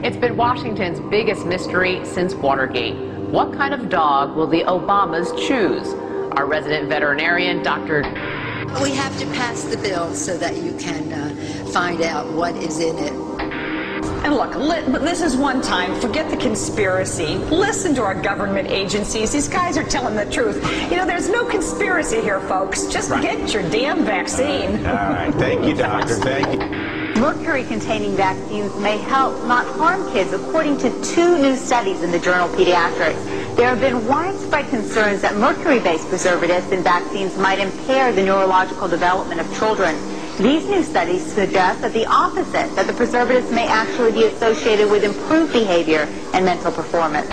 It's been Washington's biggest mystery since Watergate. What kind of dog will the Obamas choose? Our resident veterinarian, Dr. We have to pass the bill so that you can find out what is in it. And look, this is one time. Forget the conspiracy. Listen to our government agencies. These guys are telling the truth. You know, there's no conspiracy here, folks. Just get your damn vaccine. All right. Thank you, doctor. Thank you. Mercury-containing vaccines may help, not harm kids, according to 2 new studies in the journal Pediatrics. There have been widespread concerns that mercury-based preservatives in vaccines might impair the neurological development of children. These new studies suggest that the opposite, that the preservatives may actually be associated with improved behavior and mental performance.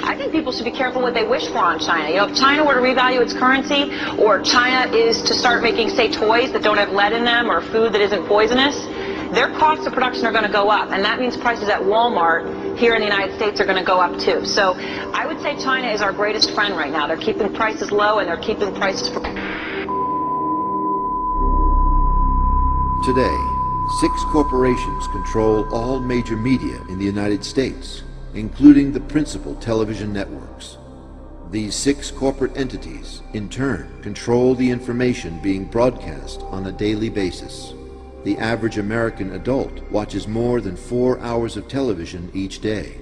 I think people should be careful what they wish for on China. You know, if China were to revalue its currency, or China is to start making, say, toys that don't have lead in them or food that isn't poisonous, their costs of production are going to go up, and that means prices at Walmart here in the United States are going to go up too. So I would say China is our greatest friend right now. They're keeping prices low, and they're keeping prices for... Today, 6 corporations control all major media in the United States, including the principal television networks. These 6 corporate entities, in turn, control the information being broadcast on a daily basis. The average American adult watches more than 4 hours of television each day.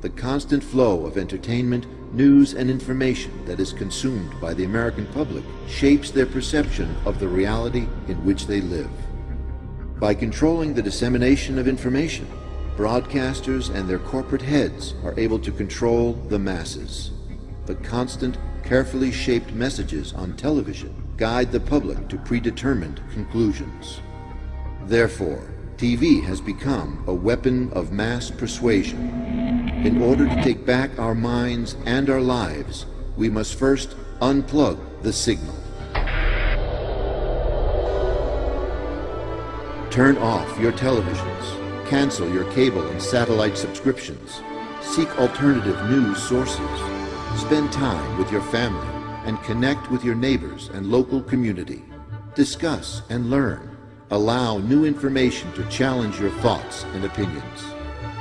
The constant flow of entertainment, news, and information that is consumed by the American public shapes their perception of the reality in which they live. By controlling the dissemination of information, broadcasters and their corporate heads are able to control the masses. The constant, carefully shaped messages on television guide the public to predetermined conclusions. Therefore, TV has become a weapon of mass persuasion. In order to take back our minds and our lives, we must first unplug the signal. Turn off your televisions. Cancel your cable and satellite subscriptions. Seek alternative news sources. Spend time with your family and connect with your neighbors and local community. Discuss and learn. Allow new information to challenge your thoughts and opinions.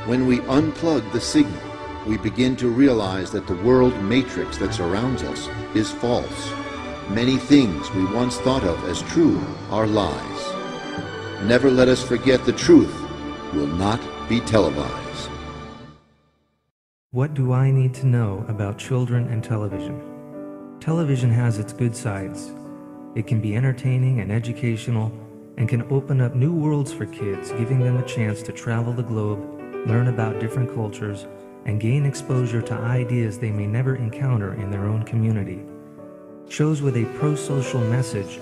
When we unplug the signal, we begin to realize that the world matrix that surrounds us is false. Many things we once thought of as true are lies. Never let us forget the truth will not be televised. What do I need to know about children and television? Television has its good sides. It can be entertaining and educational, and can open up new worlds for kids, giving them a chance to travel the globe, learn about different cultures, and gain exposure to ideas they may never encounter in their own community. Shows with a pro-social message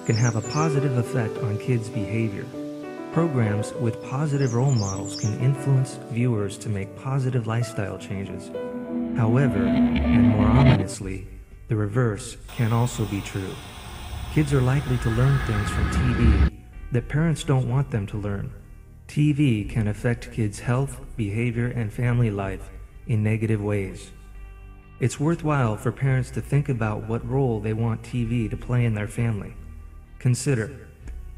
can have a positive effect on kids' behavior. Programs with positive role models can influence viewers to make positive lifestyle changes. However, and more ominously, the reverse can also be true. Kids are likely to learn things from TV that parents don't want them to learn. TV can affect kids' health, behavior, and family life in negative ways. It's worthwhile for parents to think about what role they want TV to play in their family. Consider,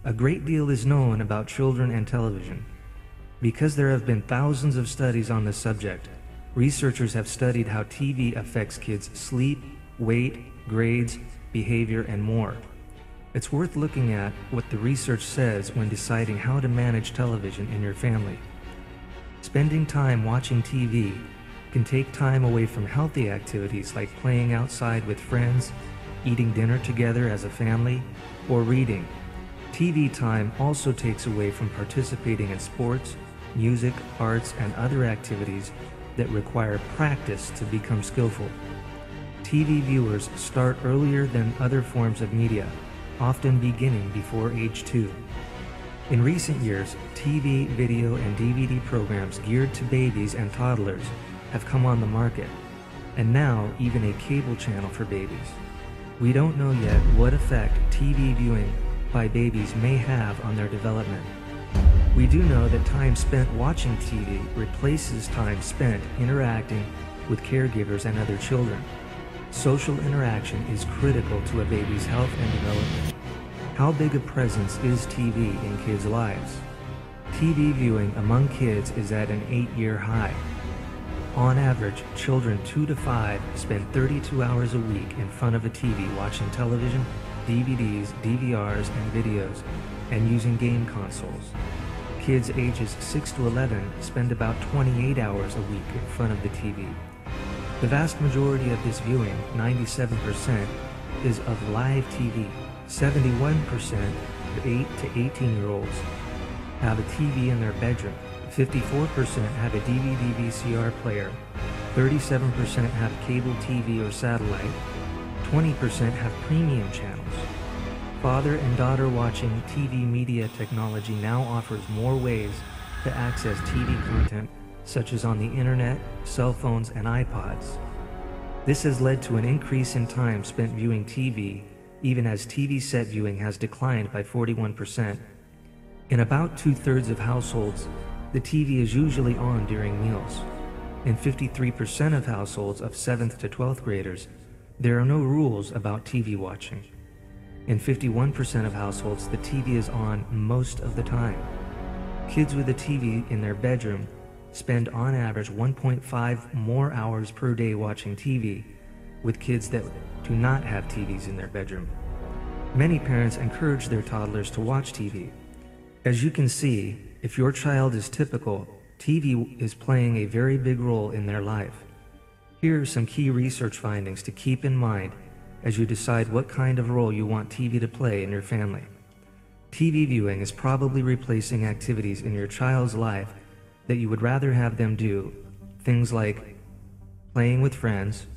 a great deal is known about children and television. Because there have been thousands of studies on this subject, researchers have studied how TV affects kids' sleep, weight, grades, behavior, and more. It's worth looking at what the research says when deciding how to manage television in your family. Spending time watching TV can take time away from healthy activities like playing outside with friends, eating dinner together as a family, or reading. TV time also takes away from participating in sports, music, arts, and other activities that require practice to become skillful. TV viewers start earlier than other forms of media, often beginning before age 2. In recent years, TV, video, and DVD programs geared to babies and toddlers have come on the market, and now even a cable channel for babies. We don't know yet what effect TV viewing by babies may have on their development. We do know that time spent watching TV replaces time spent interacting with caregivers and other children. Social interaction is critical to a baby's health and development. How big a presence is TV in kids' lives? TV viewing among kids is at an 8-year high. On average, children 2 to 5 spend 32 hours a week in front of a TV watching television, DVDs, DVRs, and videos, and using game consoles. Kids ages 6 to 11 spend about 28 hours a week in front of the TV. The vast majority of this viewing, 97%, is of live TV. 71% of 8 to 18-year-olds have a TV in their bedroom. 54% have a DVD VCR player. 37% have cable TV or satellite. 20% have premium channels. Father and daughter watching TV media technology now offers more ways to access TV content, such as on the internet, cell phones, and iPods. This has led to an increase in time spent viewing TV, even as TV set viewing has declined by 41%. In about 2/3 of households, the TV is usually on during meals. In 53% of households of 7th to 12th graders, there are no rules about TV watching. In 51% of households, the TV is on most of the time. Kids with a TV in their bedroom spend on average 1.5 more hours per day watching TV, with kids that do not have TVs in their bedroom. Many parents encourage their toddlers to watch TV. As you can see, if your child is typical, TV is playing a very big role in their life. Here are some key research findings to keep in mind as you decide what kind of role you want TV to play in your family. TV viewing is probably replacing activities in your child's life that you would rather have them do, things like playing with friends,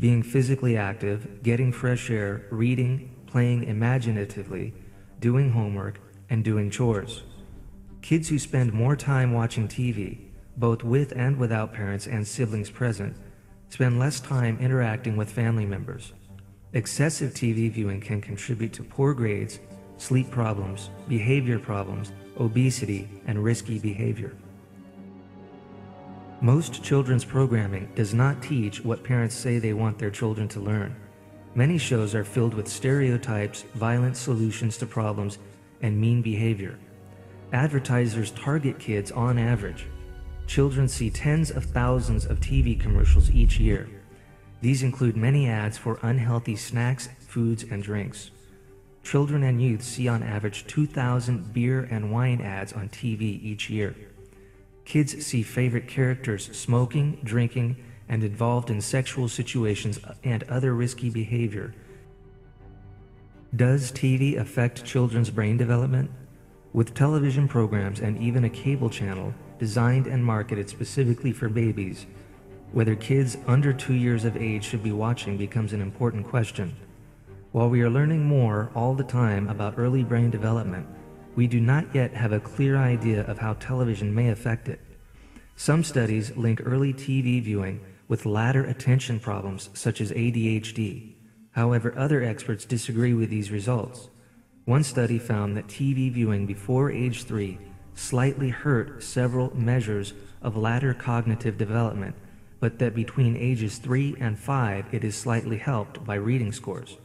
being physically active, getting fresh air, reading, playing imaginatively, doing homework, and doing chores. Kids who spend more time watching TV, both with and without parents and siblings present, spend less time interacting with family members. Excessive TV viewing can contribute to poor grades, sleep problems, behavior problems, obesity, and risky behavior. Most children's programming does not teach what parents say they want their children to learn. Many shows are filled with stereotypes, violent solutions to problems, and mean behavior. Advertisers target kids on average. Children see tens of thousands of TV commercials each year. These include many ads for unhealthy snacks, foods, and drinks. Children and youth see on average 2,000 beer and wine ads on TV each year. Kids see favorite characters smoking, drinking, and involved in sexual situations and other risky behavior. Does TV affect children's brain development? With television programs and even a cable channel designed and marketed specifically for babies, whether kids under 2 years of age should be watching becomes an important question. While we are learning more all the time about early brain development, we do not yet have a clear idea of how television may affect it. Some studies link early TV viewing with later attention problems such as ADHD. However, other experts disagree with these results. One study found that TV viewing before age 3 slightly hurt several measures of later cognitive development, but that between ages 3 and 5 it is slightly helped by reading scores.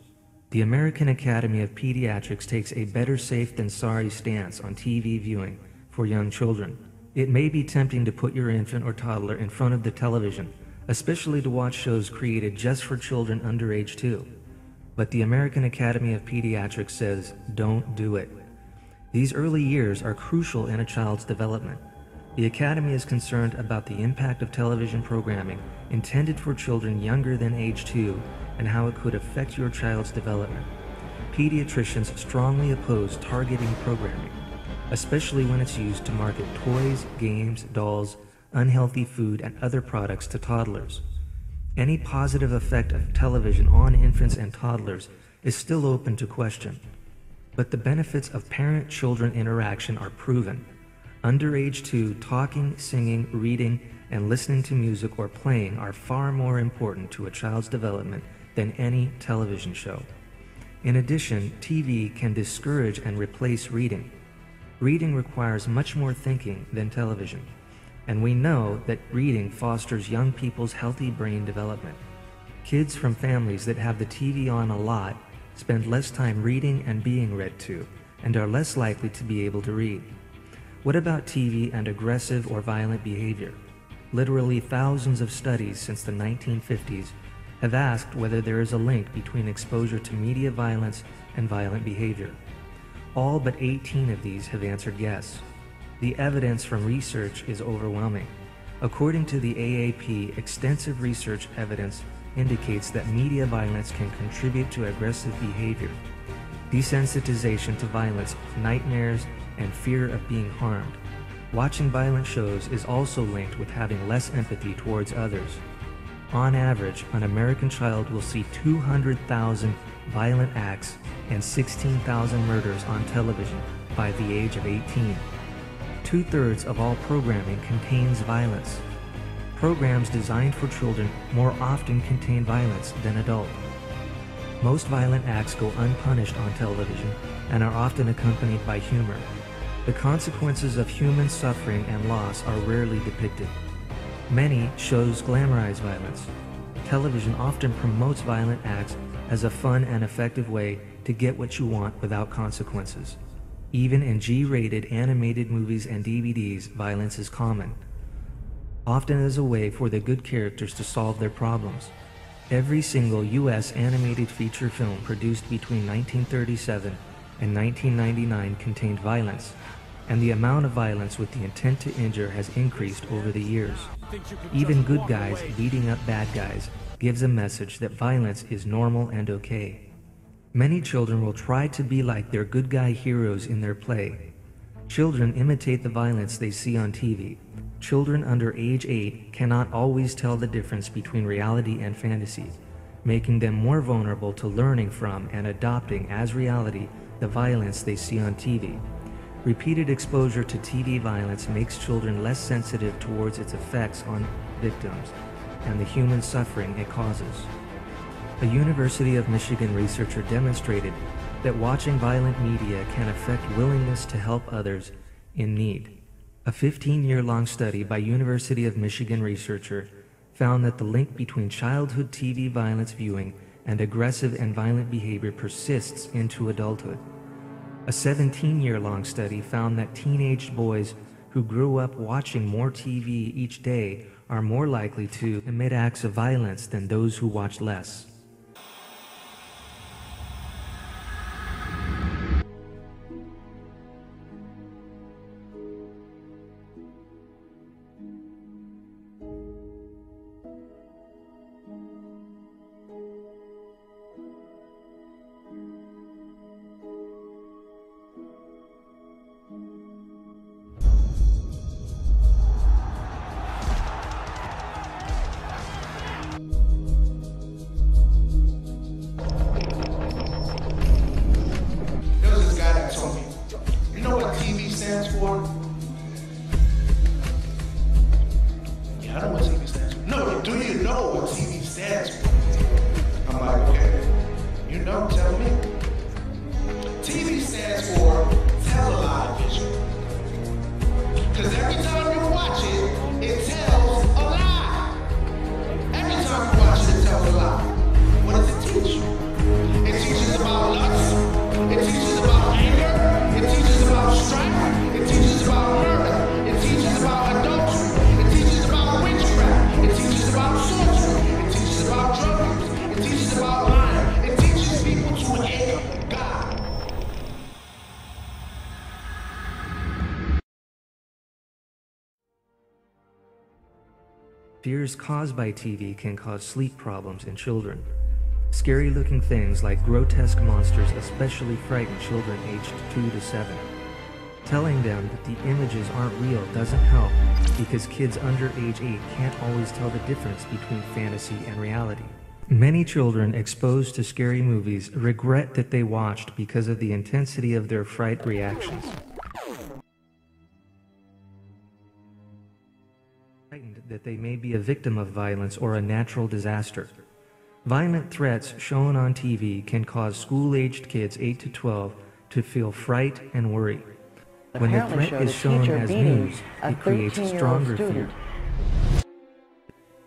The American Academy of Pediatrics takes a better safe than sorry stance on TV viewing for young children. It may be tempting to put your infant or toddler in front of the television, especially to watch shows created just for children under age 2. But the American Academy of Pediatrics says, don't do it. These early years are crucial in a child's development. The Academy is concerned about the impact of television programming intended for children younger than age 2 and how it could affect your child's development. Pediatricians strongly oppose targeting programming, especially when it's used to market toys, games, dolls, unhealthy food, and other products to toddlers. Any positive effect of television on infants and toddlers is still open to question, but the benefits of parent-children interaction are proven. Under age 2, talking, singing, reading, and listening to music or playing are far more important to a child's development than any television show. In addition, TV can discourage and replace reading. Reading requires much more thinking than television, and we know that reading fosters young people's healthy brain development. Kids from families that have the TV on a lot spend less time reading and being read to, and are less likely to be able to read. What about TV and aggressive or violent behavior? Literally thousands of studies since the 1950s have asked whether there is a link between exposure to media violence and violent behavior. All but 18 of these have answered yes. The evidence from research is overwhelming. According to the AAP, extensive research evidence indicates that media violence can contribute to aggressive behavior, desensitization to violence, nightmares, and fear of being harmed. Watching violent shows is also linked with having less empathy towards others. On average, an American child will see 200,000 violent acts and 16,000 murders on television by the age of 18. 2/3 of all programming contains violence. Programs designed for children more often contain violence than adult. Most violent acts go unpunished on television and are often accompanied by humor. The consequences of human suffering and loss are rarely depicted. Many shows glamorize violence. Television often promotes violent acts as a fun and effective way to get what you want without consequences. Even in G-rated animated movies and DVDs, violence is common, often as a way for the good characters to solve their problems. Every single U.S. animated feature film produced between 1937 and 1999 contained violence, and the amount of violence with the intent to injure has increased over the years. Even good guys beating up bad guys gives a message that violence is normal and okay. Many children will try to be like their good guy heroes in their play. Children imitate the violence they see on TV. Children under age 8 cannot always tell the difference between reality and fantasy, making them more vulnerable to learning from and adopting as reality the violence they see on TV. Repeated exposure to TV violence makes children less sensitive towards its effects on victims and the human suffering it causes. A University of Michigan researcher demonstrated that watching violent media can affect willingness to help others in need. A 15-year-long study by University of Michigan researcher found that the link between childhood TV violence viewing and aggressive and violent behavior persists into adulthood. A 17-year-long study found that teenage boys who grew up watching more TV each day are more likely to commit acts of violence than those who watch less. Fears caused by TV can cause sleep problems in children. Scary-looking things like grotesque monsters especially frighten children aged 2 to 7. Telling them that the images aren't real doesn't help because kids under age 8 can't always tell the difference between fantasy and reality. Many children exposed to scary movies regret that they watched because of the intensity of their fright reactions. Frightened that they may be a victim of violence or a natural disaster. Violent threats shown on TV can cause school-aged kids 8 to 12 to feel fright and worry. When the threat is shown as news, it creates stronger fear.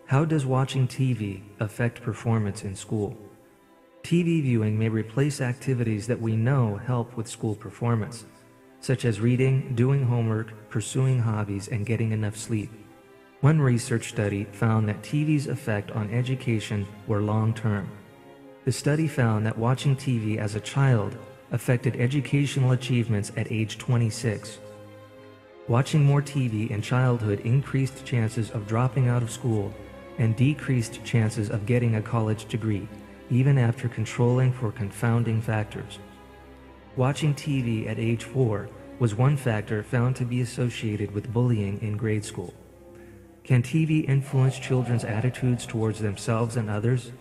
How does watching TV affect performance in school? TV viewing may replace activities that we know help with school performance, such as reading, doing homework, pursuing hobbies, and getting enough sleep. One research study found that TV's effect on education were long-term. The study found that watching TV as a child affected educational achievements at age 26. Watching more TV in childhood increased chances of dropping out of school and decreased chances of getting a college degree, even after controlling for confounding factors. Watching TV at age 4 was one factor found to be associated with bullying in grade school. Can TV influence children's attitudes towards themselves and others?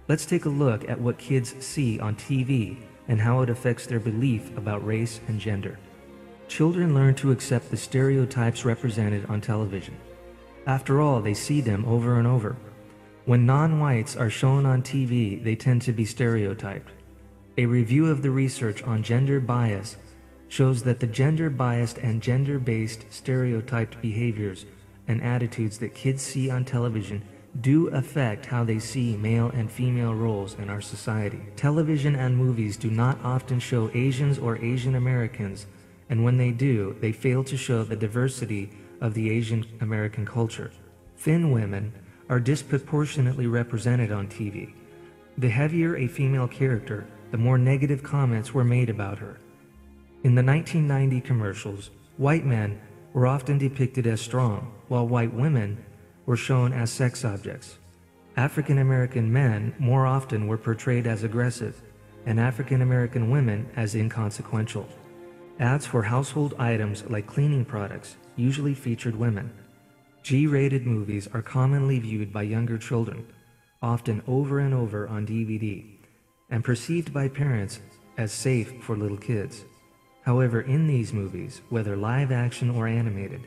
Let's take a look at what kids see on TV and how it affects their belief about race and gender. Children learn to accept the stereotypes represented on television. After all, they see them over and over. When non-whites are shown on TV, they tend to be stereotyped. A review of the research on gender bias shows that the gender-biased and gender-based stereotyped behaviors and attitudes that kids see on television do affect how they see male and female roles in our society. Television and movies do not often show Asians or Asian Americans, and when they do, they fail to show the diversity of the Asian American culture. Thin women are disproportionately represented on TV. The heavier a female character, the more negative comments were made about her. In the 1990 commercials, white men were often depicted as strong, while white women were shown as sex objects. African American men more often were portrayed as aggressive, and African American women as inconsequential. Ads for household items like cleaning products usually featured women. G-rated movies are commonly viewed by younger children, often over and over on DVD, and perceived by parents as safe for little kids. However, in these movies, whether live action or animated,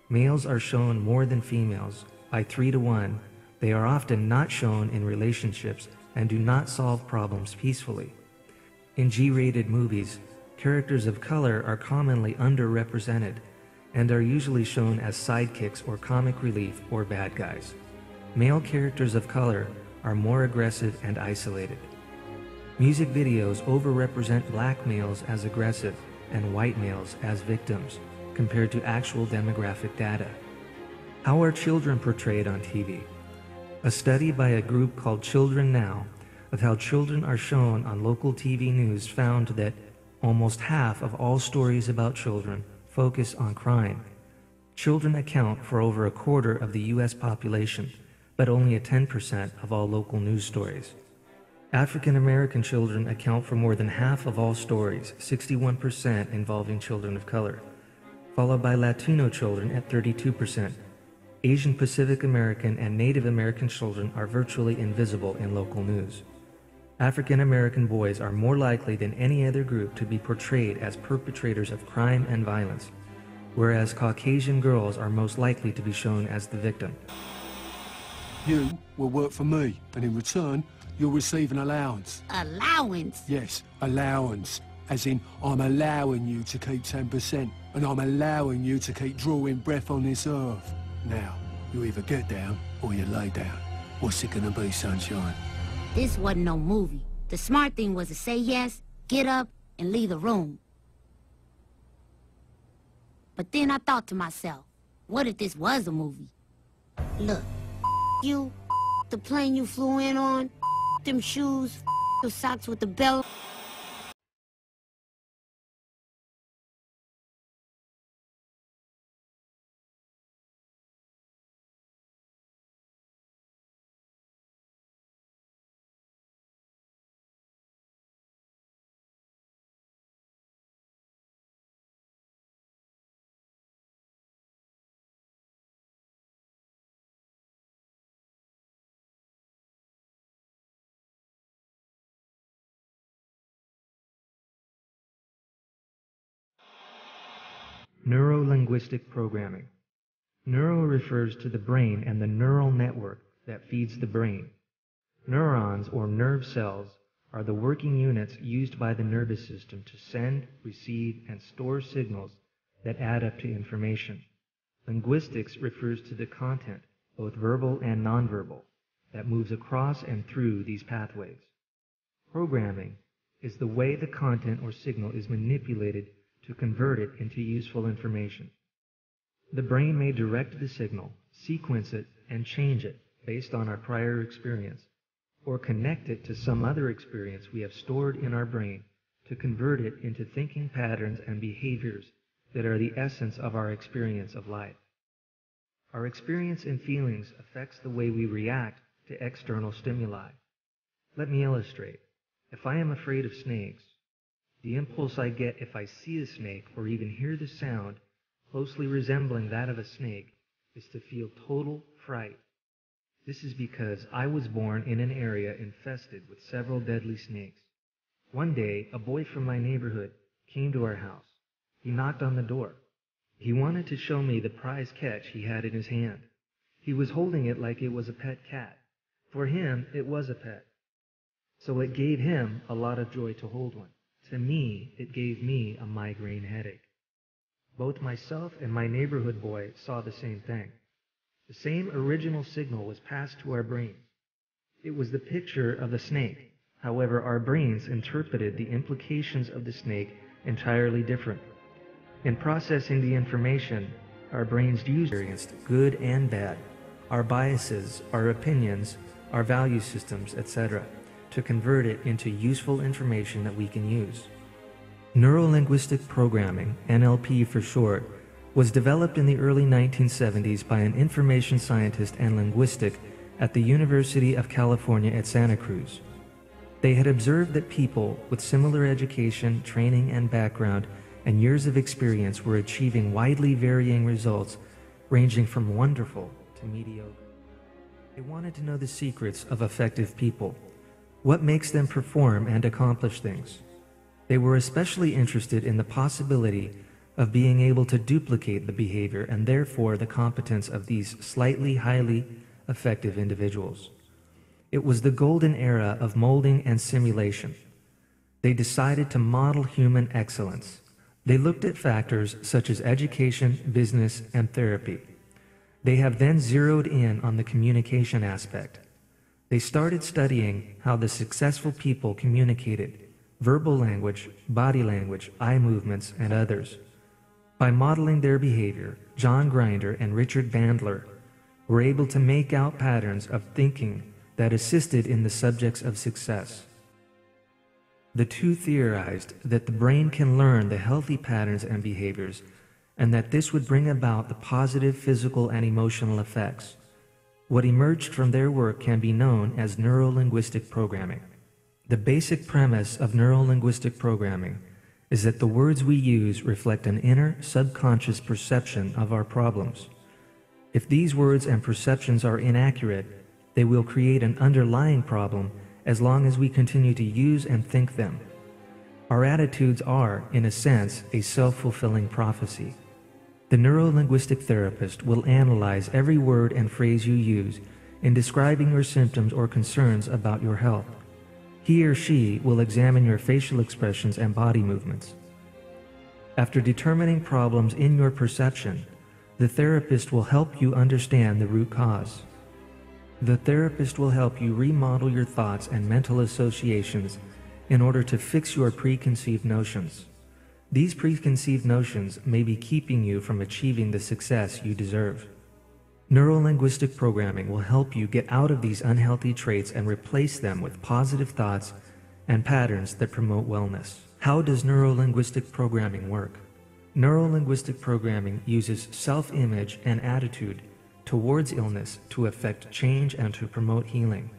males are shown more than females by 3 to 1. They are often not shown in relationships and do not solve problems peacefully. In G-rated movies, characters of color are commonly underrepresented and are usually shown as sidekicks or comic relief or bad guys. Male characters of color are more aggressive and isolated. Music videos overrepresent black males as aggressive and white males as victims compared to actual demographic data. How are children portrayed on TV? A study by a group called Children Now of how children are shown on local TV news found that almost half of all stories about children focus on crime. Children account for over a quarter of the U.S. population, but only 10% of all local news stories. African American children account for more than half of all stories, 61% involving children of color, followed by Latino children at 32%. Asian Pacific American and Native American children are virtually invisible in local news. African American boys are more likely than any other group to be portrayed as perpetrators of crime and violence, whereas Caucasian girls are most likely to be shown as the victim. You will work for me, and in return, you'll receive an allowance. Allowance? Yes, allowance. As in, I'm allowing you to keep 10%, and I'm allowing you to keep drawing breath on this earth. Now, you either get down, or you lay down. What's it gonna be, sunshine? This wasn't no movie. The smart thing was to say yes, get up, and leave the room. But then I thought to myself, what if this was a movie? Look, you, the plane you flew in on, them shoes, the socks with the belt. Neuro-linguistic programming. Neuro refers to the brain and the neural network that feeds the brain. Neurons, or nerve cells, are the working units used by the nervous system to send, receive, and store signals that add up to information. Linguistics refers to the content, both verbal and nonverbal, that moves across and through these pathways. Programming is the way the content or signal is manipulated to convert it into useful information. The brain may direct the signal, sequence it, and change it based on our prior experience, or connect it to some other experience we have stored in our brain to convert it into thinking patterns and behaviors that are the essence of our experience of life. Our experience and feelings affects the way we react to external stimuli. Let me illustrate. If I am afraid of snakes, the impulse I get if I see a snake or even hear the sound closely resembling that of a snake is to feel total fright. This is because I was born in an area infested with several deadly snakes. One day, a boy from my neighborhood came to our house. He knocked on the door. He wanted to show me the prize catch he had in his hand. He was holding it like it was a pet cat. For him, it was a pet. So it gave him a lot of joy to hold one. To me, it gave me a migraine headache. Both myself and my neighborhood boy saw the same thing. The same original signal was passed to our brains. It was the picture of the snake. However, our brains interpreted the implications of the snake entirely different. In processing the information, our brains experienced good and bad, our biases, our opinions, our value systems, etc., to convert it into useful information that we can use. Neuro-linguistic programming, NLP for short, was developed in the early 1970s by an information scientist and linguistic at the University of California at Santa Cruz. They had observed that people with similar education, training, and background and years of experience were achieving widely varying results, ranging from wonderful to mediocre. They wanted to know the secrets of effective people, what makes them perform and accomplish things. They were especially interested in the possibility of being able to duplicate the behavior and therefore the competence of these slightly highly effective individuals. It was the golden era of molding and simulation. They decided to model human excellence. They looked at factors such as education, business, and therapy. They have then zeroed in on the communication aspect. They started studying how the successful people communicated, verbal language, body language, eye movements, and others. By modeling their behavior, John Grinder and Richard Bandler were able to make out patterns of thinking that assisted in the subjects of success. The two theorized that the brain can learn the healthy patterns and behaviors, and that this would bring about the positive physical and emotional effects. What emerged from their work can be known as neuro-linguistic programming. The basic premise of neuro-linguistic programming is that the words we use reflect an inner subconscious perception of our problems. If these words and perceptions are inaccurate, they will create an underlying problem as long as we continue to use and think them. Our attitudes are, in a sense, a self-fulfilling prophecy. The neuro-linguistic therapist will analyze every word and phrase you use in describing your symptoms or concerns about your health. He or she will examine your facial expressions and body movements. After determining problems in your perception, the therapist will help you understand the root cause. The therapist will help you remodel your thoughts and mental associations in order to fix your preconceived notions. These preconceived notions may be keeping you from achieving the success you deserve. Neuro-linguistic programming will help you get out of these unhealthy traits and replace them with positive thoughts and patterns that promote wellness. How does neuro-linguistic programming work? Neuro-linguistic programming uses self-image and attitude towards illness to effect change and to promote healing.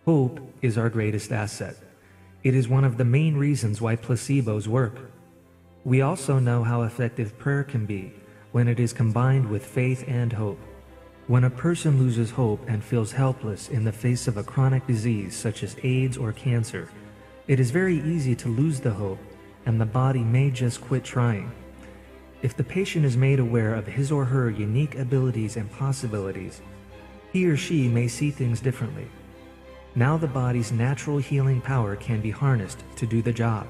Hope is our greatest asset. It is one of the main reasons why placebos work. We also know how effective prayer can be when it is combined with faith and hope. When a person loses hope and feels helpless in the face of a chronic disease such as AIDS or cancer, it is very easy to lose the hope and the body may just quit trying. If the patient is made aware of his or her unique abilities and possibilities, he or she may see things differently. Now the body's natural healing power can be harnessed to do the job.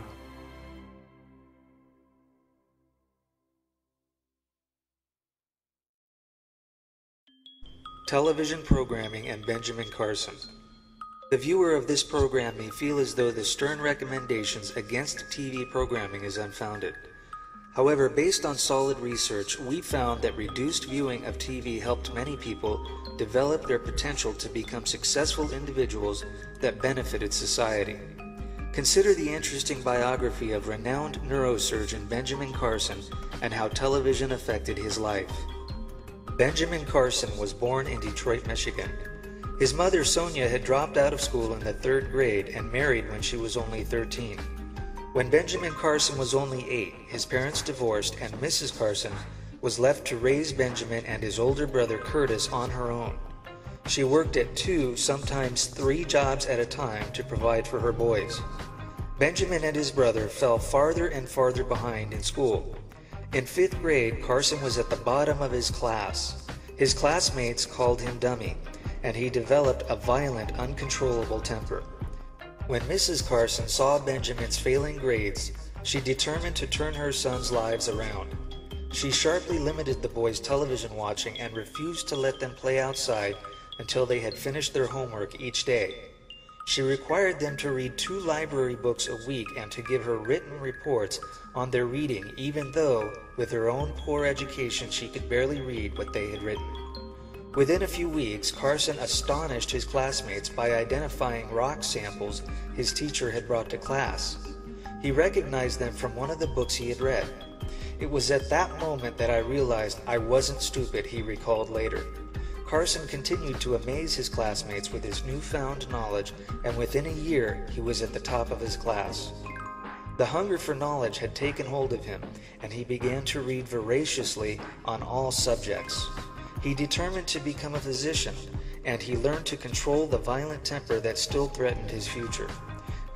Television programming and Benjamin Carson. The viewer of this program may feel as though the stern recommendations against TV programming is unfounded. However, based on solid research, we found that reduced viewing of TV helped many people develop their potential to become successful individuals that benefited society. Consider the interesting biography of renowned neurosurgeon Benjamin Carson and how television affected his life. Benjamin Carson was born in Detroit, Michigan. His mother, Sonia, had dropped out of school in the 3rd grade and married when she was only 13. When Benjamin Carson was only 8, his parents divorced and Mrs. Carson was left to raise Benjamin and his older brother Curtis on her own. She worked at 2, sometimes 3 jobs at a time to provide for her boys. Benjamin and his brother fell farther and farther behind in school. In 5th grade, Carson was at the bottom of his class. His classmates called him dummy, and he developed a violent, uncontrollable temper. When Mrs. Carson saw Benjamin's failing grades, she determined to turn her son's lives around. She sharply limited the boys' television watching and refused to let them play outside until they had finished their homework each day. She required them to read 2 library books a week and to give her written reports on their reading, even though, with her own poor education, she could barely read what they had written. Within a few weeks, Carson astonished his classmates by identifying rock samples his teacher had brought to class. He recognized them from one of the books he had read. It was at that moment that I realized I wasn't stupid, he recalled later. Carson continued to amaze his classmates with his newfound knowledge, and within a year, he was at the top of his class. The hunger for knowledge had taken hold of him, and he began to read voraciously on all subjects. He determined to become a physician, and he learned to control the violent temper that still threatened his future.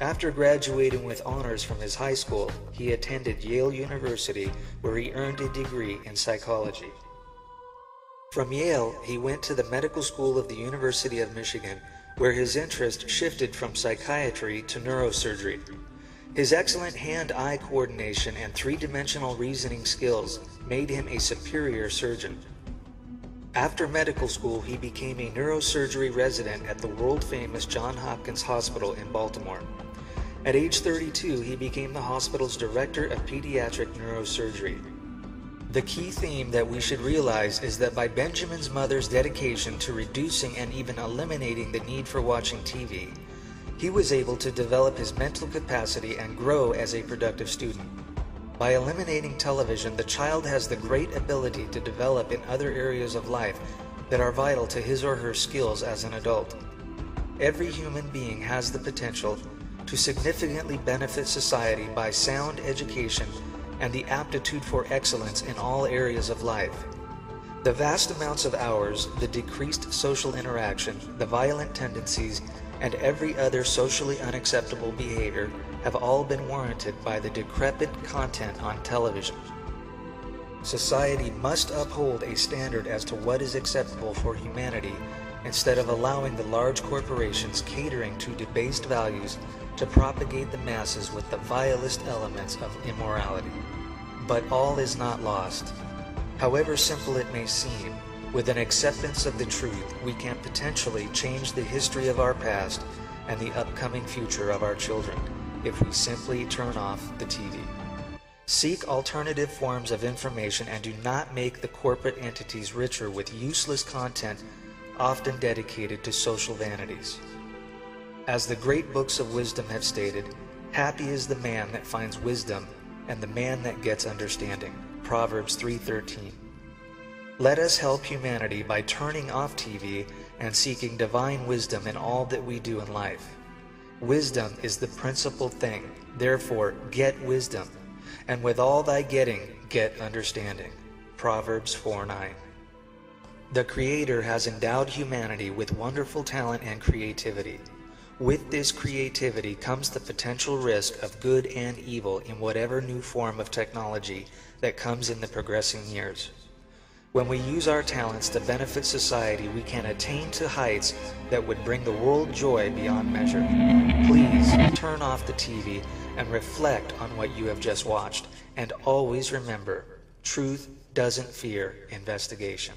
After graduating with honors from his high school, he attended Yale University, where he earned a degree in psychology. From Yale, he went to the medical school of the University of Michigan, where his interest shifted from psychiatry to neurosurgery. His excellent hand-eye coordination and 3-dimensional reasoning skills made him a superior surgeon. After medical school, he became a neurosurgery resident at the world-famous Johns Hopkins Hospital in Baltimore. At age 32, he became the hospital's director of pediatric neurosurgery. The key theme that we should realize is that by Benjamin's mother's dedication to reducing and even eliminating the need for watching TV, he was able to develop his mental capacity and grow as a productive student. By eliminating television, the child has the great ability to develop in other areas of life that are vital to his or her skills as an adult. Every human being has the potential to significantly benefit society by sound education and the aptitude for excellence in all areas of life. The vast amounts of hours, the decreased social interaction, the violent tendencies, and every other socially unacceptable behavior have all been warranted by the decrepit content on television. Society must uphold a standard as to what is acceptable for humanity instead of allowing the large corporations catering to debased values to propagate the masses with the vilest elements of immorality. But all is not lost. However simple it may seem, with an acceptance of the truth, we can potentially change the history of our past and the upcoming future of our children if we simply turn off the TV. Seek alternative forms of information and do not make the corporate entities richer with useless content often dedicated to social vanities. As the great books of wisdom have stated, happy is the man that finds wisdom and the man that gets understanding. Proverbs 3:13. Let us help humanity by turning off TV and seeking divine wisdom in all that we do in life. Wisdom is the principal thing, therefore get wisdom, and with all thy getting, get understanding. Proverbs 4:9. The Creator has endowed humanity with wonderful talent and creativity. With this creativity comes the potential risk of good and evil in whatever new form of technology that comes in the progressing years. When we use our talents to benefit society, we can attain to heights that would bring the world joy beyond measure. Please turn off the TV and reflect on what you have just watched. And always remember, truth doesn't fear investigation.